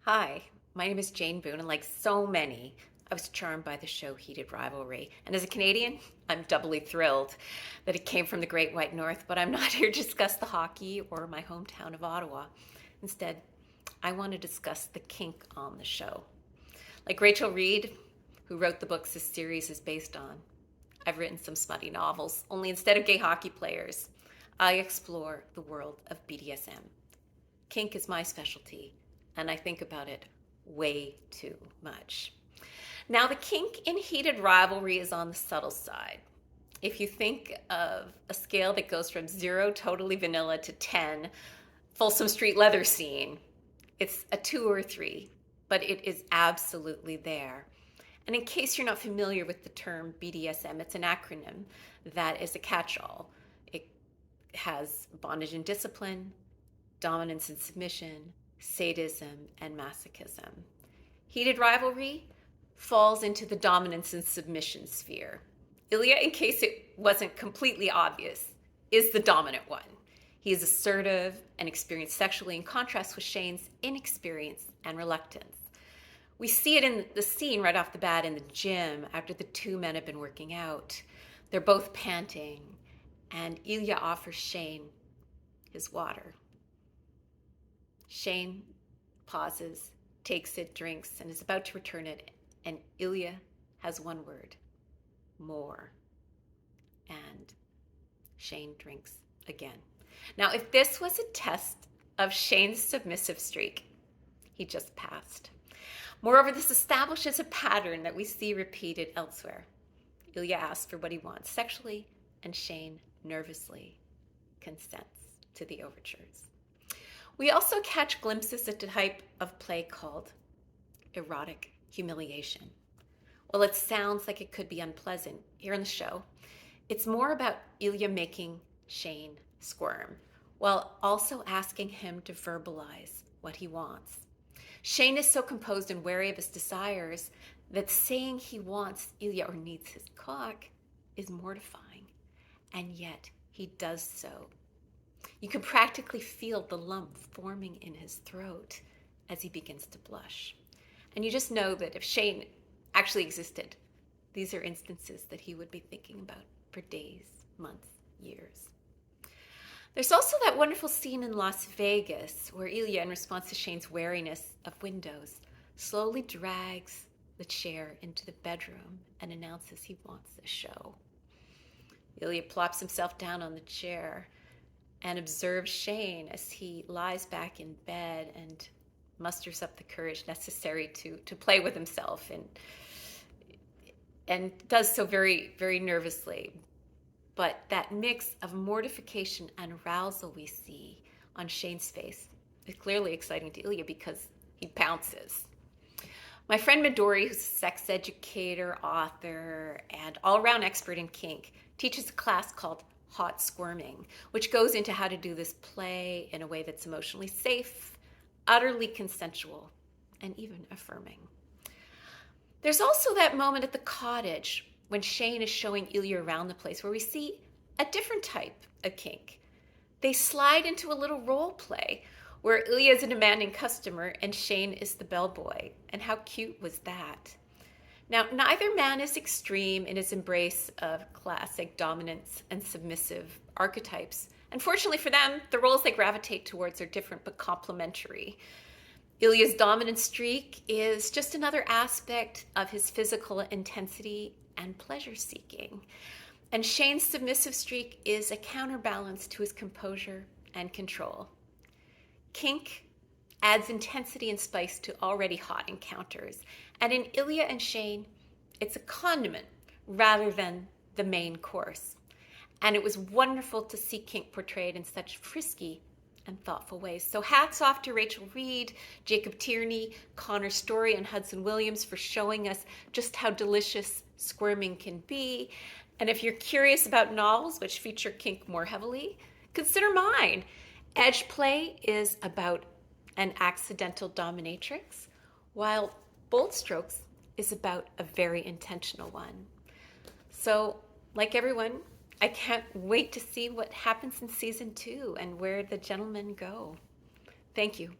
Hi, my name is Jane Boone, and like so many, I was charmed by the show Heated Rivalry. And as a Canadian, I'm doubly thrilled that it came from the Great White North, but I'm not here to discuss the hockey or my hometown of Ottawa. Instead, I want to discuss the kink on the show. Like Rachel Reed, who wrote the books this series is based on, I've written some smutty novels, only instead of gay hockey players, I explore the world of BDSM. Kink is my specialty, and I think about it way too much. Now, the kink in Heated Rivalry is on the subtle side. If you think of a scale that goes from 0, totally vanilla, to 10, Folsom Street leather scene, it's a 2 or a 3, but it is absolutely there. And in case you're not familiar with the term BDSM, it's an acronym that is a catch-all. It has bondage and discipline, dominance and submission, sadism, and masochism. Heated Rivalry falls into the dominance and submission sphere. Ilya, in case it wasn't completely obvious, is the dominant one. He is assertive and experienced sexually, in contrast with Shane's inexperience and reluctance. We see it in the scene right off the bat in the gym after the two men have been working out. They're both panting, and Ilya offers Shane his water. Shane pauses, takes it, drinks, and is about to return it, and Ilya has one word: more. And Shane drinks again. Now, if this was a test of Shane's submissive streak, he just passed. Moreover, this establishes a pattern that we see repeated elsewhere. Ilya asks for what he wants sexually, and Shane nervously consents to the overtures. We also catch glimpses at a type of play called erotic humiliation. While it sounds like it could be unpleasant here in the show, it's more about Ilya making Shane squirm, while also asking him to verbalize what he wants. Shane is so composed and wary of his desires that saying he wants Ilya or needs his cock is mortifying, and yet he does so. You can practically feel the lump forming in his throat as he begins to blush. And you just know that if Shane actually existed, these are instances that he would be thinking about for days, months, years. There's also that wonderful scene in Las Vegas where Ilya, in response to Shane's wariness of windows, slowly drags the chair into the bedroom and announces he wants a show. Ilya plops himself down on the chair and observes Shane as he lies back in bed and musters up the courage necessary to play with himself, and does so very, very nervously. But that mix of mortification and arousal we see on Shane's face is clearly exciting to Ilya because he pounces. My friend Midori, who's a sex educator, author, and all-around expert in kink, teaches a class called Hot Squirming, which goes into how to do this play in a way that's emotionally safe, utterly consensual, and even affirming. There's also that moment at the cottage when Shane is showing Ilya around the place where we see a different type of kink. They slide into a little role play where Ilya is a demanding customer and Shane is the bellboy. And how cute was that? Now, neither man is extreme in his embrace of classic dominance and submissive archetypes. Unfortunately for them, the roles they gravitate towards are different but complementary. Ilya's dominant streak is just another aspect of his physical intensity and pleasure seeking. And Shane's submissive streak is a counterbalance to his composure and control. Kink adds intensity and spice to already hot encounters. And in Ilya and Shane, it's a condiment rather than the main course. And it was wonderful to see kink portrayed in such frisky and thoughtful ways. So hats off to Rachel Reed, Jacob Tierney, Connor Story, and Hudson Williams for showing us just how delicious squirming can be. And if you're curious about novels which feature kink more heavily, consider mine. Edge Play is about an accidental dominatrix, while Bold Strokes is about a very intentional one. So, like everyone, I can't wait to see what happens in season 2 and where the gentlemen go. Thank you.